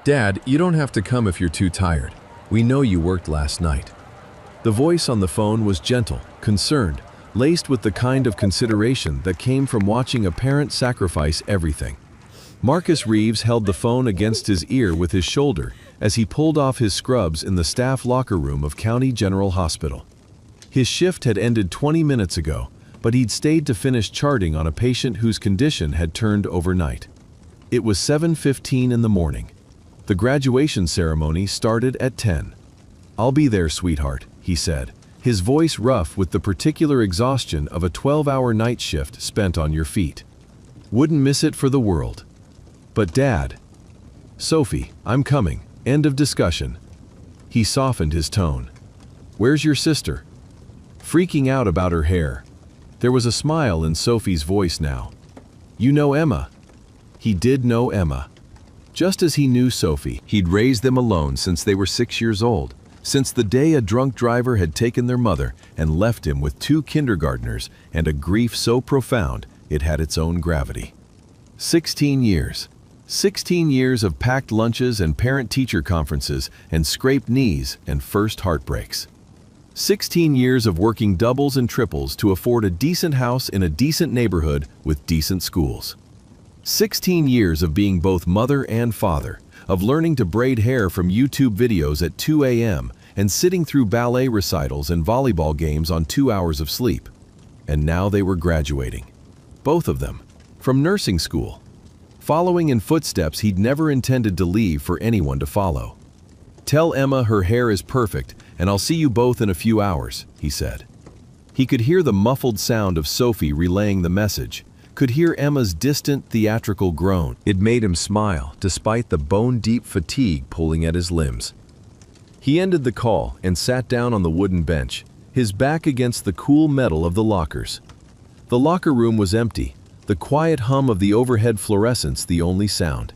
"Dad, you don't have to come if you're too tired. We know you worked last night." The voice on the phone was gentle, concerned, laced with the kind of consideration that came from watching a parent sacrifice everything. Marcus Reeves held the phone against his ear with his shoulder as he pulled off his scrubs in the staff locker room of County General Hospital. His shift had ended 20 minutes ago, but he'd stayed to finish charting on a patient whose condition had turned overnight. It was 7:15 in the morning. The graduation ceremony started at 10. "I'll be there, sweetheart," he said, his voice rough with the particular exhaustion of a 12-hour night shift spent on your feet. "Wouldn't miss it for the world." "But Dad..." "Sophie, I'm coming. End of discussion." He softened his tone. "Where's your sister?" "Freaking out about her hair." There was a smile in Sophie's voice now. "You know Emma." He did know Emma. Just as he knew Sophie, he'd raised them alone since they were 6 years old, since the day a drunk driver had taken their mother and left him with 2 kindergartners and a grief so profound it had its own gravity. 16 years. 16 years of packed lunches and parent-teacher conferences and scraped knees and first heartbreaks. 16 years of working doubles and triples to afford a decent house in a decent neighborhood with decent schools. 16 years of being both mother and father, of learning to braid hair from YouTube videos at 2 a.m. and sitting through ballet recitals and volleyball games on 2 hours of sleep. And now they were graduating. Both of them. From nursing school. Following in footsteps he'd never intended to leave for anyone to follow. "Tell Emma her hair is perfect, and I'll see you both in a few hours," he said. He could hear the muffled sound of Sophie relaying the message, could hear Emma's distant, theatrical groan. It made him smile, despite the bone-deep fatigue pulling at his limbs. He ended the call and sat down on the wooden bench, his back against the cool metal of the lockers. The locker room was empty, the quiet hum of the overhead fluorescents the only sound.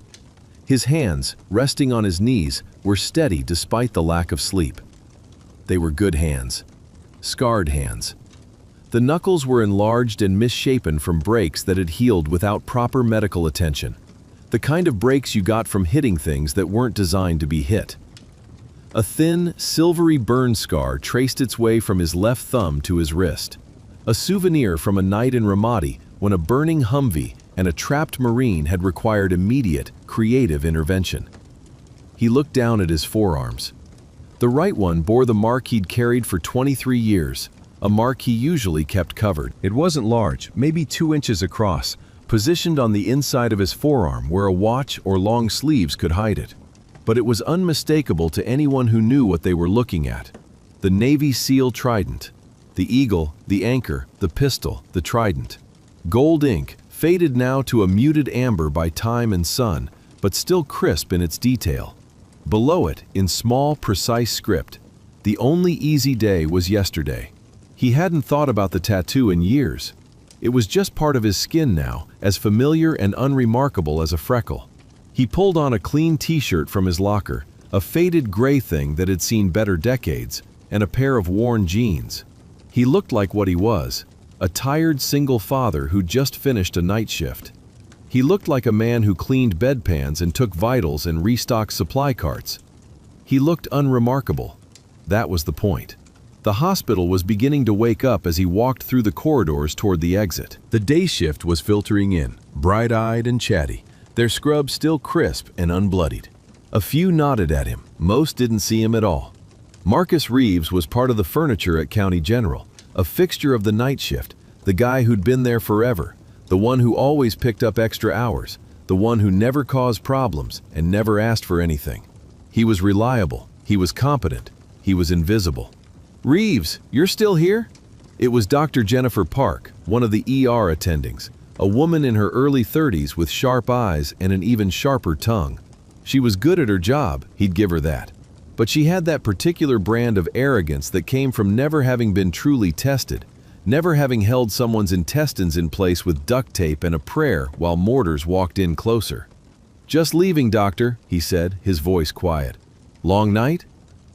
His hands, resting on his knees, were steady despite the lack of sleep. They were good hands. Scarred hands. The knuckles were enlarged and misshapen from breaks that had healed without proper medical attention. The kind of breaks you got from hitting things that weren't designed to be hit. A thin, silvery burn scar traced its way from his left thumb to his wrist. A souvenir from a night in Ramadi when a burning Humvee and a trapped Marine had required immediate, creative intervention. He looked down at his forearms. The right one bore the mark he'd carried for 23 years, a mark he usually kept covered. It wasn't large, maybe 2 inches across, positioned on the inside of his forearm where a watch or long sleeves could hide it. But it was unmistakable to anyone who knew what they were looking at. The Navy SEAL Trident. The eagle, the anchor, the pistol, the trident. Gold ink, faded now to a muted amber by time and sun, but still crisp in its detail. Below it, in small, precise script, "The only easy day was yesterday." He hadn't thought about the tattoo in years. It was just part of his skin now, as familiar and unremarkable as a freckle. He pulled on a clean t-shirt from his locker, a faded gray thing that had seen better decades, and a pair of worn jeans. He looked like what he was, a tired single father who just finished a night shift. He looked like a man who cleaned bedpans and took vitals and restocked supply carts. He looked unremarkable. That was the point. The hospital was beginning to wake up as he walked through the corridors toward the exit. The day shift was filtering in, bright-eyed and chatty, their scrubs still crisp and unbloodied. A few nodded at him, most didn't see him at all. Marcus Reeves was part of the furniture at County General, a fixture of the night shift, the guy who'd been there forever, the one who always picked up extra hours, the one who never caused problems and never asked for anything. He was reliable, he was competent, he was invisible. "Reeves, you're still here?" It was Dr. Jennifer Park, one of the ER attendings, a woman in her early 30s with sharp eyes and an even sharper tongue. She was good at her job, he'd give her that. But she had that particular brand of arrogance that came from never having been truly tested, never having held someone's intestines in place with duct tape and a prayer while mortars walked in closer. "Just leaving, doctor," he said, his voice quiet. "Long night?"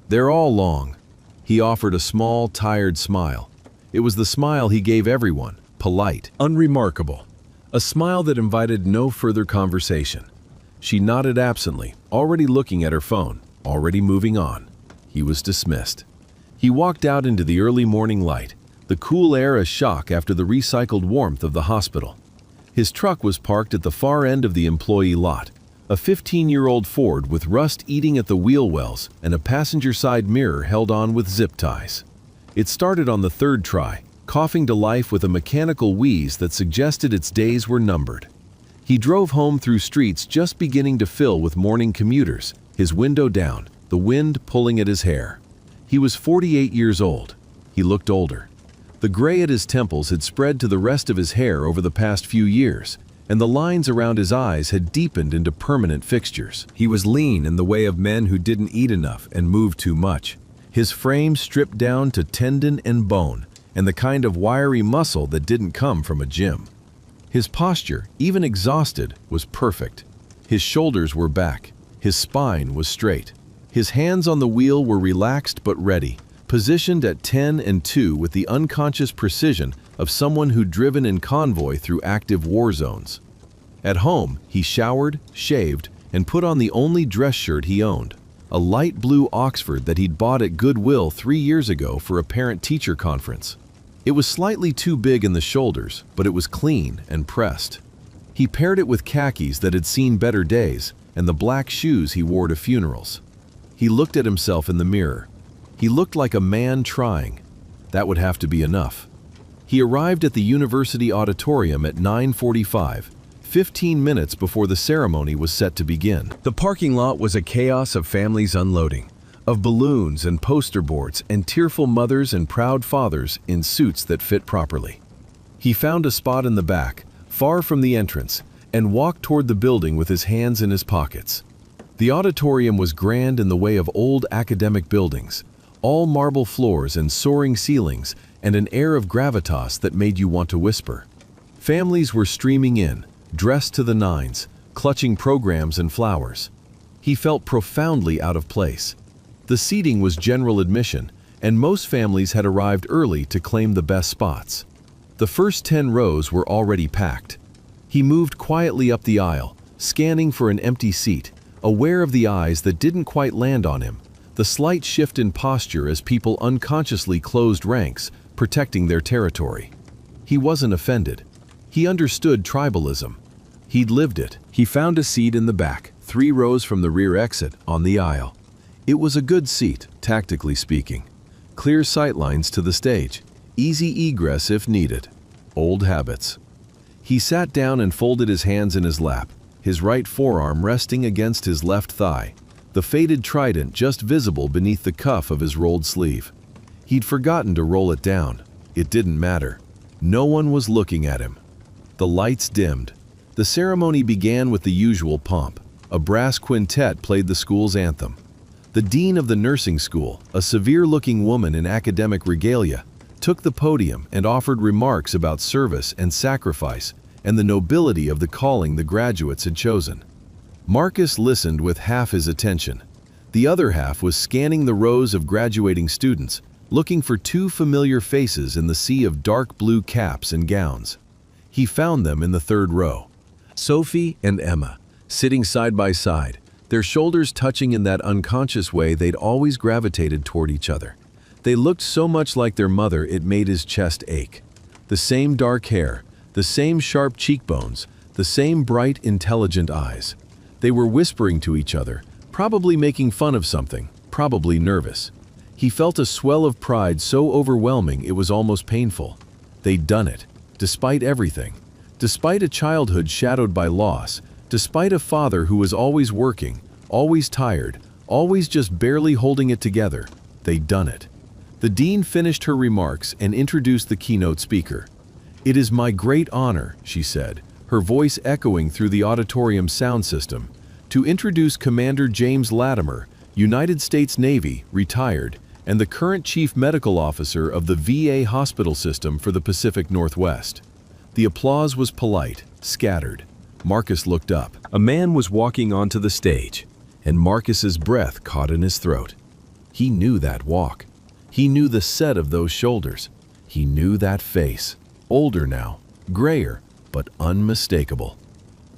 "They're all long." He offered a small, tired smile. It was the smile he gave everyone, polite, unremarkable. A smile that invited no further conversation. She nodded absently, already looking at her phone, already moving on. He was dismissed. He walked out into the early morning light, the cool air a shock after the recycled warmth of the hospital. His truck was parked at the far end of the employee lot, a 15-year-old Ford with rust eating at the wheel wells and a passenger side mirror held on with zip ties. It started on the third try, coughing to life with a mechanical wheeze that suggested its days were numbered. He drove home through streets just beginning to fill with morning commuters, his window down, the wind pulling at his hair. He was 48 years old. He looked older. The gray at his temples had spread to the rest of his hair over the past few years, and the lines around his eyes had deepened into permanent fixtures. He was lean in the way of men who didn't eat enough and moved too much. His frame stripped down to tendon and bone, and the kind of wiry muscle that didn't come from a gym. His posture, even exhausted, was perfect. His shoulders were back. His spine was straight. His hands on the wheel were relaxed but ready, positioned at 10 and 2 with the unconscious precision of someone who'd driven in convoy through active war zones. At home, he showered, shaved, and put on the only dress shirt he owned, a light blue Oxford that he'd bought at Goodwill 3 years ago for a parent-teacher conference. It was slightly too big in the shoulders, but it was clean and pressed. He paired it with khakis that had seen better days and the black shoes he wore to funerals. He looked at himself in the mirror. He looked like a man trying. That would have to be enough. He arrived at the university auditorium at 9:45, 15 minutes before the ceremony was set to begin. The parking lot was a chaos of families unloading, of balloons and poster boards and tearful mothers and proud fathers in suits that fit properly. He found a spot in the back, far from the entrance, and walked toward the building with his hands in his pockets. The auditorium was grand in the way of old academic buildings, all marble floors and soaring ceilings, and an air of gravitas that made you want to whisper. Families were streaming in, dressed to the nines, clutching programs and flowers. He felt profoundly out of place. The seating was general admission, and most families had arrived early to claim the best spots. The first 10 rows were already packed. He moved quietly up the aisle, scanning for an empty seat, aware of the eyes that didn't quite land on him, the slight shift in posture as people unconsciously closed ranks, protecting their territory. He wasn't offended. He understood tribalism. He'd lived it. He found a seat in the back, 3 rows from the rear exit, on the aisle. It was a good seat, tactically speaking. Clear sightlines to the stage, easy egress if needed. Old habits. He sat down and folded his hands in his lap, his right forearm resting against his left thigh, the faded trident just visible beneath the cuff of his rolled sleeve. He'd forgotten to roll it down. It didn't matter. No one was looking at him. The lights dimmed. The ceremony began with the usual pomp. A brass quintet played the school's anthem. The dean of the nursing school, a severe-looking woman in academic regalia, took the podium and offered remarks about service and sacrifice and the nobility of the calling the graduates had chosen. Marcus listened with half his attention. The other half was scanning the rows of graduating students, looking for 2 familiar faces in the sea of dark blue caps and gowns. He found them in the 3rd row. Sophie and Emma, sitting side by side, their shoulders touching in that unconscious way they'd always gravitated toward each other. They looked so much like their mother it made his chest ache. The same dark hair, the same sharp cheekbones, the same bright, intelligent eyes. They were whispering to each other, probably making fun of something, probably nervous. He felt a swell of pride so overwhelming it was almost painful. They'd done it, despite everything. Despite a childhood shadowed by loss, despite a father who was always working, always tired, always just barely holding it together, they'd done it. The dean finished her remarks and introduced the keynote speaker. "It is my great honor," she said, her voice echoing through the auditorium sound system, "to introduce Commander James Latimer, United States Navy, retired, and the current Chief Medical Officer of the VA hospital system for the Pacific Northwest." The applause was polite, scattered. Marcus looked up. A man was walking onto the stage, and Marcus's breath caught in his throat. He knew that walk. He knew the set of those shoulders. He knew that face. Older now, grayer, but unmistakable.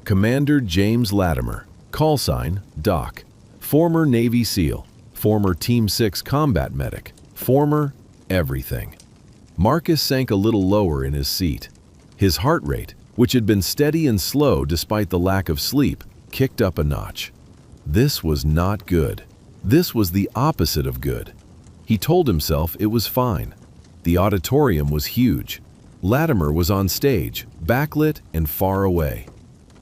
Commander James Latimer. Call sign, Doc. Former Navy SEAL. Former Team 6 combat medic. Former everything. Marcus sank a little lower in his seat. His heart rate, which had been steady and slow despite the lack of sleep, kicked up a notch. This was not good. This was the opposite of good. He told himself it was fine. The auditorium was huge. Latimer was on stage, backlit and far away.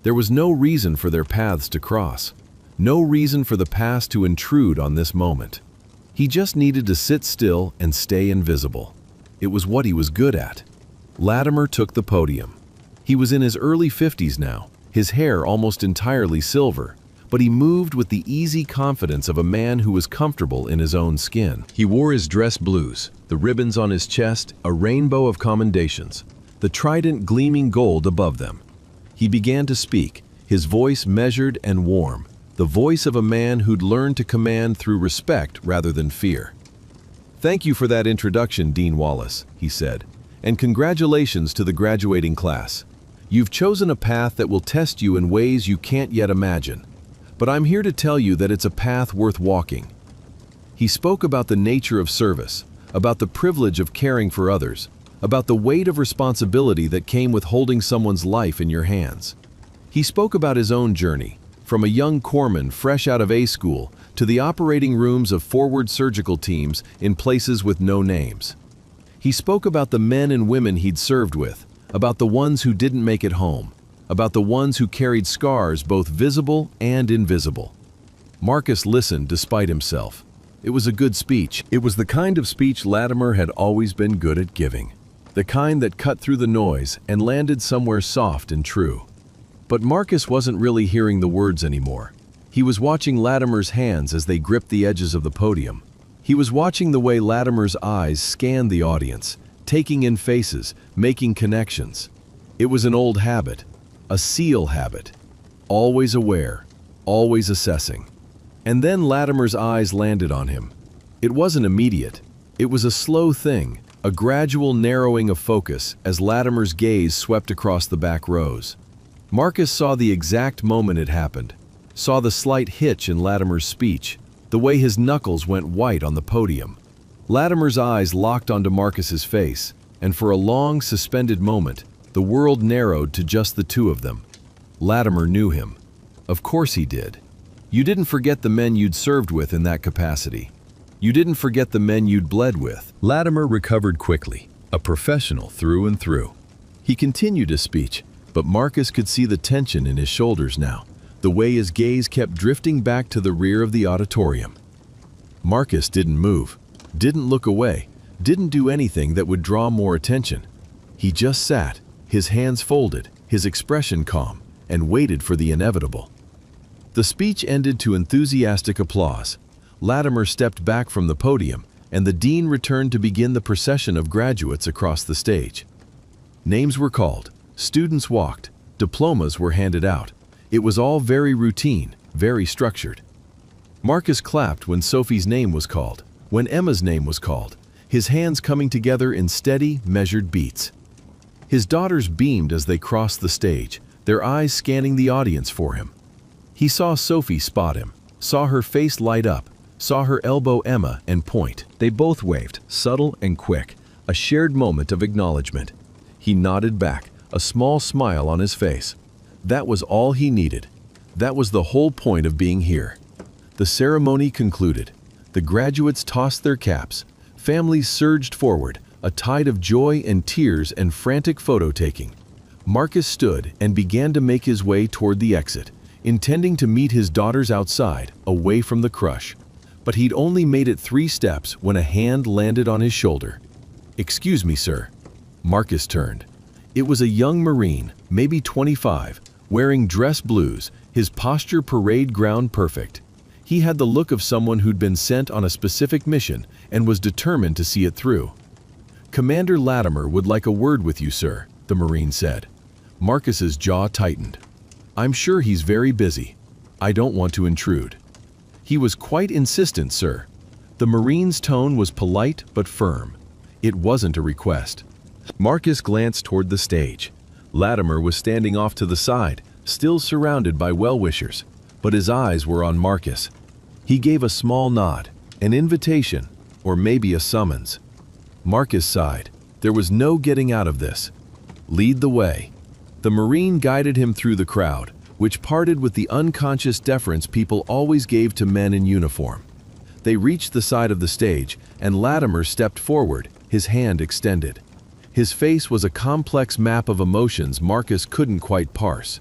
There was no reason for their paths to cross. No reason for the past to intrude on this moment. He just needed to sit still and stay invisible. It was what he was good at. Latimer took the podium. He was in his early 50s now, his hair almost entirely silver, but he moved with the easy confidence of a man who was comfortable in his own skin. He wore his dress blues, the ribbons on his chest, a rainbow of commendations, the trident gleaming gold above them. He began to speak, his voice measured and warm, the voice of a man who'd learned to command through respect rather than fear. "Thank you for that introduction, Dean Wallace," he said, "and congratulations to the graduating class. You've chosen a path that will test you in ways you can't yet imagine. But I'm here to tell you that it's a path worth walking." He spoke about the nature of service, about the privilege of caring for others, about the weight of responsibility that came with holding someone's life in your hands. He spoke about his own journey, from a young corpsman fresh out of A school to the operating rooms of forward surgical teams in places with no names. He spoke about the men and women he'd served with, about the ones who didn't make it home, about the ones who carried scars both visible and invisible. Marcus listened despite himself. It was a good speech. It was the kind of speech Latimer had always been good at giving, the kind that cut through the noise and landed somewhere soft and true. But Marcus wasn't really hearing the words anymore. He was watching Latimer's hands as they gripped the edges of the podium. He was watching the way Latimer's eyes scanned the audience, taking in faces, making connections. It was an old habit. A SEAL habit, always aware, always assessing. And then Latimer's eyes landed on him. It wasn't immediate. It was a slow thing, a gradual narrowing of focus as Latimer's gaze swept across the back rows. Marcus saw the exact moment it happened, saw the slight hitch in Latimer's speech, the way his knuckles went white on the podium. Latimer's eyes locked onto Marcus's face, and for a long, suspended moment, the world narrowed to just the two of them. Latimer knew him. Of course he did. You didn't forget the men you'd served with in that capacity. You didn't forget the men you'd bled with. Latimer recovered quickly, a professional through and through. He continued his speech, but Marcus could see the tension in his shoulders now, the way his gaze kept drifting back to the rear of the auditorium. Marcus didn't move, didn't look away, didn't do anything that would draw more attention. He just sat, his hands folded, his expression calm, and waited for the inevitable. The speech ended to enthusiastic applause. Latimer stepped back from the podium, and the dean returned to begin the procession of graduates across the stage. Names were called, students walked, diplomas were handed out. It was all very routine, very structured. Marcus clapped when Sophie's name was called, when Emma's name was called, his hands coming together in steady, measured beats. His daughters beamed as they crossed the stage, their eyes scanning the audience for him. He saw Sophie spot him, saw her face light up, saw her elbow Emma and point. They both waved, subtle and quick, a shared moment of acknowledgement. He nodded back, a small smile on his face. That was all he needed. That was the whole point of being here. The ceremony concluded. The graduates tossed their caps. Families surged forward, a tide of joy and tears and frantic photo-taking. Marcus stood and began to make his way toward the exit, intending to meet his daughters outside, away from the crush. But he'd only made it 3 steps when a hand landed on his shoulder. "Excuse me, sir." Marcus turned. It was a young Marine, maybe 25, wearing dress blues, his posture parade ground perfect. He had the look of someone who'd been sent on a specific mission and was determined to see it through. "Commander Latimer would like a word with you, sir," the Marine said. Marcus's jaw tightened. "I'm sure he's very busy. I don't want to intrude." "He was quite insistent, sir." The Marine's tone was polite but firm. It wasn't a request. Marcus glanced toward the stage. Latimer was standing off to the side, still surrounded by well-wishers. but his eyes were on Marcus. He gave a small nod, an invitation, or maybe a summons. Marcus sighed. There was no getting out of this. Lead the way. The Marine guided him through the crowd, which parted with the unconscious deference people always gave to men in uniform. They reached the side of the stage, and Latimer stepped forward, his hand extended. His face was a complex map of emotions Marcus couldn't quite parse.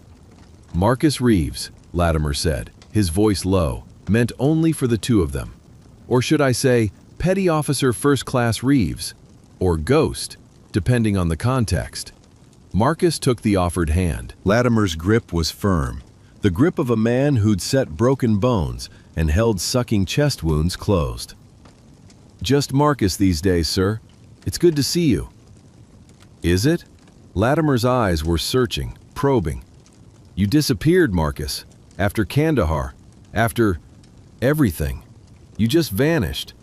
"Marcus Reeves," Latimer said, his voice low, meant only for the two of them. Or should I say, Petty Officer First Class Reeves, or Ghost, depending on the context. Marcus took the offered hand. Latimer's grip was firm, the grip of a man who'd set broken bones and held sucking chest wounds closed. "Just Marcus these days, sir. It's good to see you." "Is it?" Latimer's eyes were searching, probing. "You disappeared, Marcus. After Kandahar. After everything. You just vanished.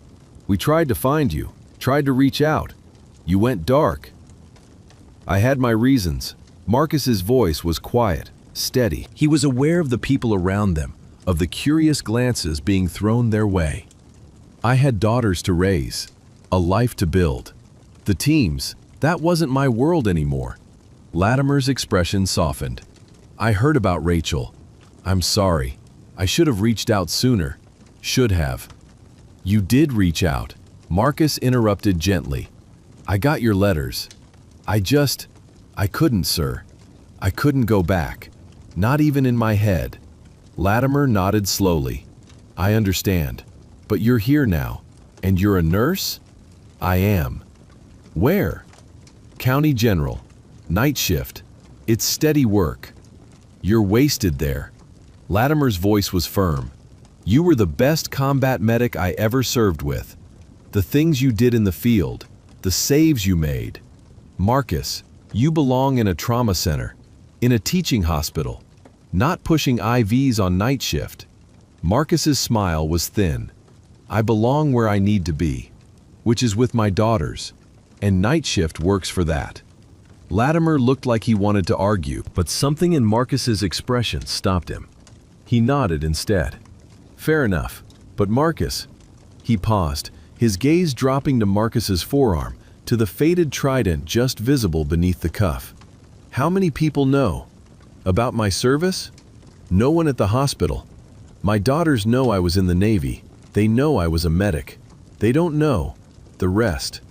We tried to find you, tried to reach out. You went dark." "I had my reasons." Marcus's voice was quiet, steady. He was aware of the people around them, of the curious glances being thrown their way. "I had daughters to raise, a life to build. The teams, that wasn't my world anymore." Latimer's expression softened. "I heard about Rachel. I'm sorry. I should have reached out sooner. Should have." "You did reach out," Marcus interrupted gently. "I got your letters. I couldn't, sir. I couldn't go back. Not even in my head." Latimer nodded slowly. "I understand. But you're here now. And you're a nurse?" "I am." "Where?" "County General. Night shift. It's steady work." "You're wasted there." Latimer's voice was firm. "You were the best combat medic I ever served with. The things you did in the field, the saves you made. Marcus, you belong in a trauma center, in a teaching hospital, not pushing IVs on night shift." Marcus's smile was thin. "I belong where I need to be, which is with my daughters, and night shift works for that." Latimer looked like he wanted to argue, but something in Marcus's expression stopped him. He nodded instead. "Fair enough. But Marcus..." He paused, his gaze dropping to Marcus's forearm, to the faded trident just visible beneath the cuff. "How many people know? About my service? No one at the hospital. My daughters know I was in the Navy. They know I was a medic. They don't know the rest.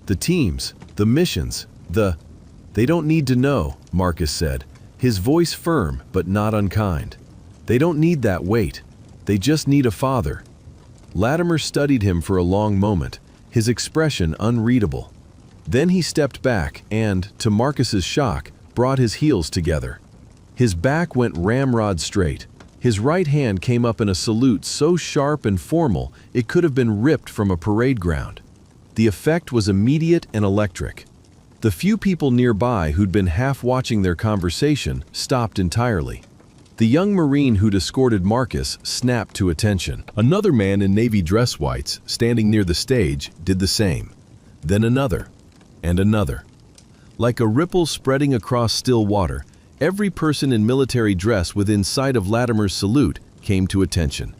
The teams, the missions, They don't need to know," Marcus said, his voice firm but not unkind. "They don't need that weight. They just need a father." Latimer studied him for a long moment, his expression unreadable. Then he stepped back and, to Marcus's shock, brought his heels together. His back went ramrod straight. His right hand came up in a salute so sharp and formal it could have been ripped from a parade ground. The effect was immediate and electric. The few people nearby who'd been half watching their conversation stopped entirely. The young Marine who'd escorted Marcus snapped to attention. Another man in Navy dress whites, standing near the stage, did the same. Then another, and another. Like a ripple spreading across still water, every person in military dress within sight of Latimer's salute came to attention.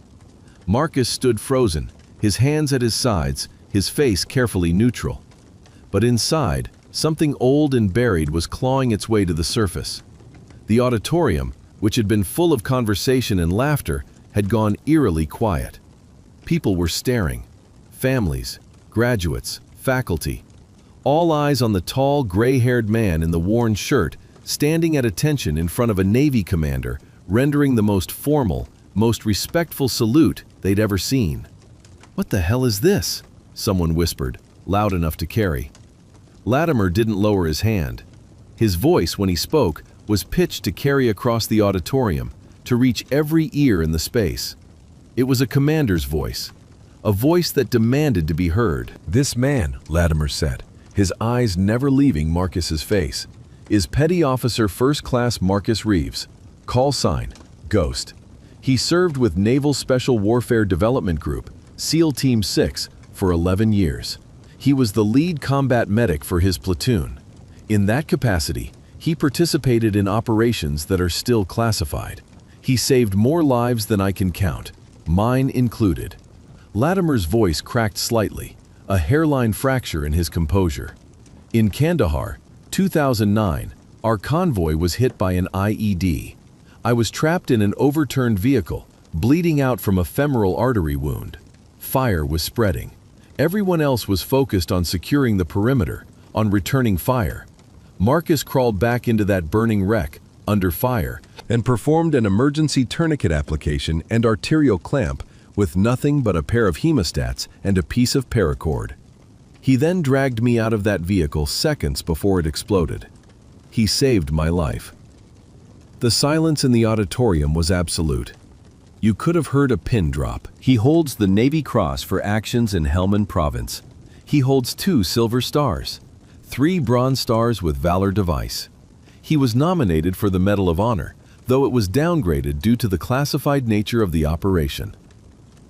Marcus stood frozen, his hands at his sides, his face carefully neutral. But inside, something old and buried was clawing its way to the surface. The auditorium, which had been full of conversation and laughter, had gone eerily quiet. People were staring. Families, graduates, faculty. All eyes on the tall, gray-haired man in the worn shirt, standing at attention in front of a Navy commander, rendering the most formal, most respectful salute they'd ever seen. "What the hell is this?" someone whispered, loud enough to carry. Latimer didn't lower his hand. His voice, when he spoke, was pitched to carry across the auditorium, to reach every ear in the space. It was a commander's voice, a voice that demanded to be heard. "This man," Latimer said, his eyes never leaving Marcus's face, "is Petty Officer First Class Marcus Reeves, call sign, Ghost. He served with Naval Special Warfare Development Group, SEAL Team 6, for 11 years. He was the lead combat medic for his platoon. In that capacity, he participated in operations that are still classified. He saved more lives than I can count, mine included. Latimer's voice cracked slightly, a hairline fracture in his composure. In Kandahar, 2009, our convoy was hit by an IED. I was trapped in an overturned vehicle, bleeding out from a femoral artery wound. Fire was spreading. Everyone else was focused on securing the perimeter, on returning fire. Marcus crawled back into that burning wreck, under fire, and performed an emergency tourniquet application and arterial clamp with nothing but a pair of hemostats and a piece of paracord. He then dragged me out of that vehicle seconds before it exploded. He saved my life. The silence in the auditorium was absolute. You could have heard a pin drop. He holds the Navy Cross for actions in Helmand Province. He holds 2 silver stars, 3 bronze stars with Valor Device. He was nominated for the Medal of Honor, though it was downgraded due to the classified nature of the operation.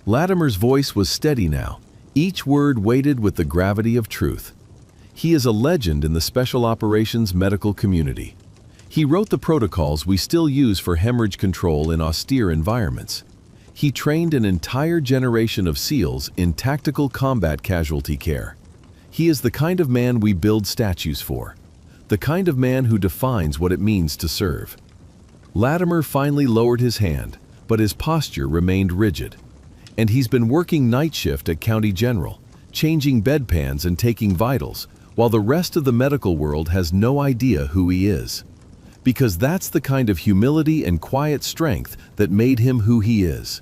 Latimer's voice was steady now, each word weighted with the gravity of truth. He is a legend in the special operations medical community. He wrote the protocols we still use for hemorrhage control in austere environments. He trained an entire generation of SEALs in tactical combat casualty care. He is the kind of man we build statues for, the kind of man who defines what it means to serve. Latimer finally lowered his hand, but his posture remained rigid. And he's been working night shift at County General, changing bedpans and taking vitals, while the rest of the medical world has no idea who he is. Because that's the kind of humility and quiet strength that made him who he is.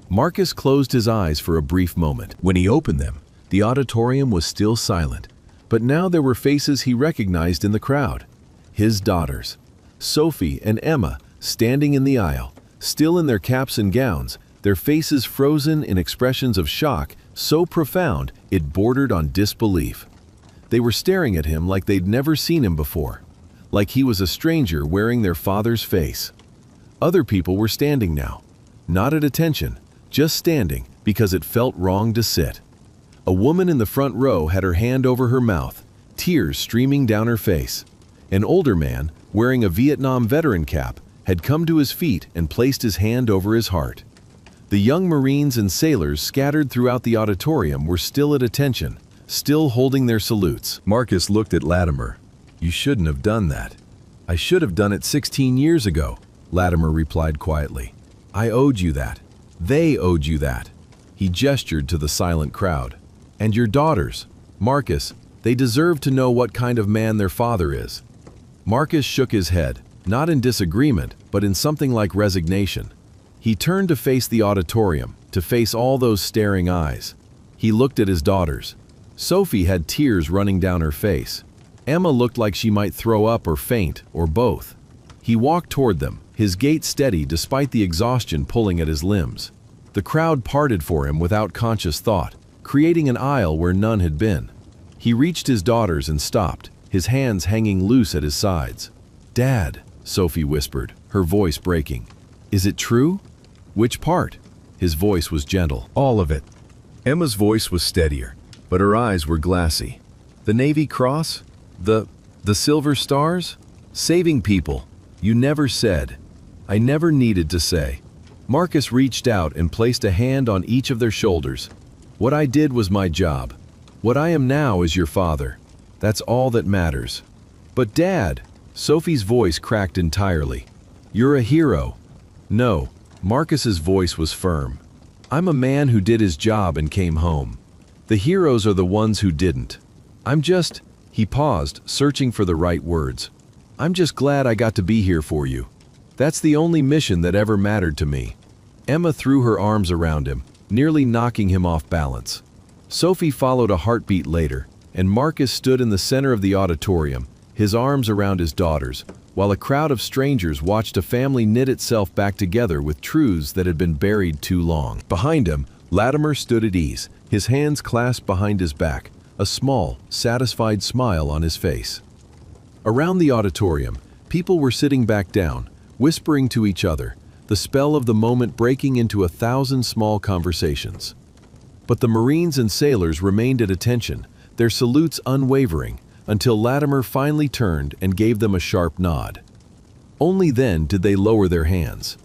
Marcus closed his eyes for a brief moment. When he opened them, the auditorium was still silent, but now there were faces he recognized in the crowd. His daughters, Sophie and Emma, standing in the aisle, still in their caps and gowns, their faces frozen in expressions of shock so profound it bordered on disbelief. They were staring at him like they'd never seen him before, like he was a stranger wearing their father's face. Other people were standing now, not at attention, just standing because it felt wrong to sit. A woman in the front row had her hand over her mouth, tears streaming down her face. An older man, wearing a Vietnam veteran cap, had come to his feet and placed his hand over his heart. The young Marines and sailors scattered throughout the auditorium were still at attention, still holding their salutes. Marcus looked at Latimer. "You shouldn't have done that." "I should have done it 16 years ago," Latimer replied quietly. "I owed you that. They owed you that." He gestured to the silent crowd. "And your daughters, Marcus, they deserve to know what kind of man their father is." Marcus shook his head, not in disagreement, but in something like resignation. He turned to face the auditorium, to face all those staring eyes. He looked at his daughters. Sophie had tears running down her face. Emma looked like she might throw up or faint, or both. He walked toward them, his gait steady despite the exhaustion pulling at his limbs. The crowd parted for him without conscious thought, creating an aisle where none had been. He reached his daughters and stopped, his hands hanging loose at his sides. "Dad," Sophie whispered, her voice breaking. "Is it true?" "Which part?" His voice was gentle. "All of it." Emma's voice was steadier, but her eyes were glassy. "The Navy Cross? The silver stars? Saving people. You never said." "I never needed to say." Marcus reached out and placed a hand on each of their shoulders. "What I did was my job. What I am now is your father. That's all that matters." "But Dad," Sophie's voice cracked entirely. "You're a hero." "No." Marcus's voice was firm. "I'm a man who did his job and came home. The heroes are the ones who didn't. I'm just..." He paused, searching for the right words. "I'm just glad I got to be here for you. That's the only mission that ever mattered to me." Emma threw her arms around him, nearly knocking him off balance. Sophie followed a heartbeat later, and Marcus stood in the center of the auditorium, his arms around his daughters, while a crowd of strangers watched a family knit itself back together with truths that had been buried too long. Behind him, Latimer stood at ease, his hands clasped behind his back, a small, satisfied smile on his face. Around the auditorium, people were sitting back down, whispering to each other, the spell of the moment breaking into 1,000 small conversations. But the Marines and sailors remained at attention, their salutes unwavering, until Latimer finally turned and gave them a sharp nod. Only then did they lower their hands.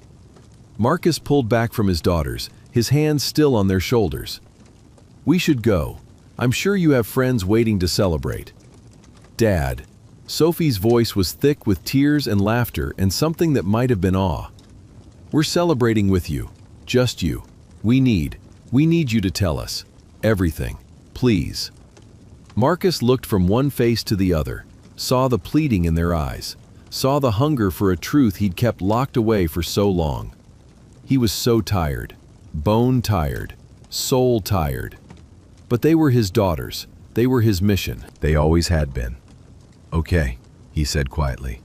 Marcus pulled back from his daughters, his hands still on their shoulders. "We should go. I'm sure you have friends waiting to celebrate." "Dad." Sophie's voice was thick with tears and laughter and something that might have been awe. "We're celebrating with you. Just you. We need you to tell us. Everything. Please." Marcus looked from one face to the other, saw the pleading in their eyes, saw the hunger for a truth he'd kept locked away for so long. He was so tired. Bone tired. Soul tired. But they were his daughters. They were his mission. They always had been. "Okay," he said quietly.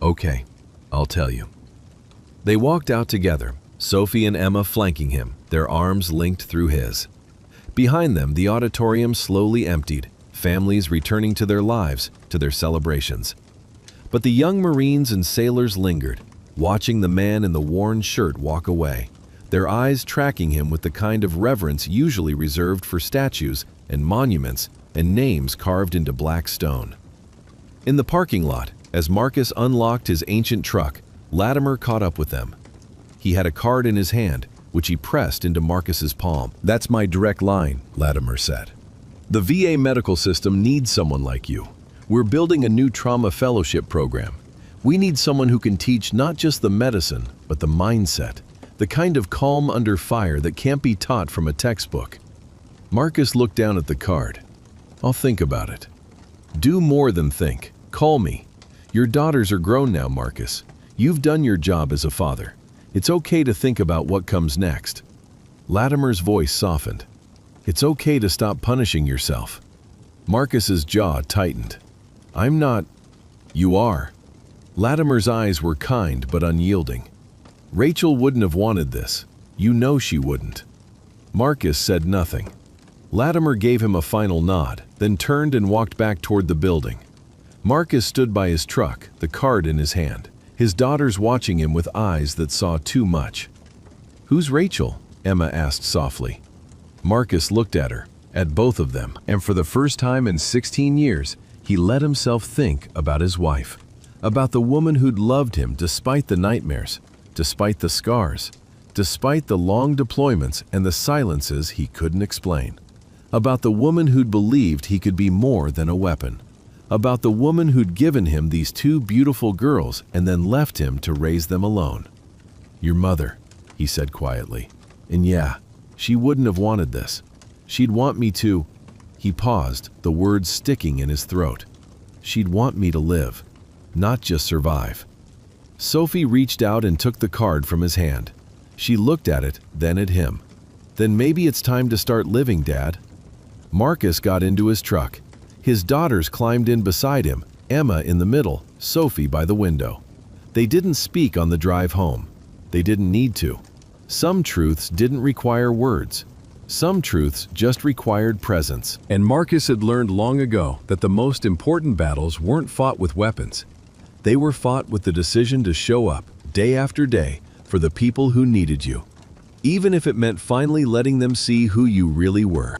"Okay, I'll tell you." They walked out together, Sophie and Emma flanking him, their arms linked through his. Behind them, the auditorium slowly emptied, families returning to their lives, to their celebrations. But the young Marines and sailors lingered, watching the man in the worn shirt walk away, their eyes tracking him with the kind of reverence usually reserved for statues and monuments and names carved into black stone. In the parking lot, as Marcus unlocked his ancient truck, Latimer caught up with them. He had a card in his hand, which he pressed into Marcus's palm. "That's my direct line," Latimer said. "The VA medical system needs someone like you. We're building a new trauma fellowship program. We need someone who can teach not just the medicine, but the mindset, the kind of calm under fire that can't be taught from a textbook." Marcus looked down at the card. "I'll think about it." "Do more than think. Call me. Your daughters are grown now, Marcus. You've done your job as a father. It's okay to think about what comes next." Latimer's voice softened. "It's okay to stop punishing yourself." Marcus's jaw tightened. "I'm not." "You are." Latimer's eyes were kind but unyielding. "Rachel wouldn't have wanted this. You know she wouldn't." Marcus said nothing. Latimer gave him a final nod, then turned and walked back toward the building. Marcus stood by his truck, the card in his hand, his daughters watching him with eyes that saw too much. "Who's Rachel?" Emma asked softly. Marcus looked at her, at both of them, and for the first time in 16 years, he let himself think about his wife, about the woman who'd loved him despite the nightmares, despite the scars, despite the long deployments and the silences he couldn't explain, about the woman who'd believed he could be more than a weapon, about the woman who'd given him these two beautiful girls and then left him to raise them alone. "Your mother," he said quietly. "And yeah, she wouldn't have wanted this. She'd want me to—" He paused, the words sticking in his throat. "She'd want me to live, not just survive." Sophie reached out and took the card from his hand. She looked at it, then at him. "Then maybe it's time to start living, Dad." Marcus got into his truck. His daughters climbed in beside him, Emma in the middle, Sophie by the window. They didn't speak on the drive home. They didn't need to. Some truths didn't require words. Some truths just required presence. And Marcus had learned long ago that the most important battles weren't fought with weapons. They were fought with the decision to show up, day after day, for the people who needed you, even if it meant finally letting them see who you really were.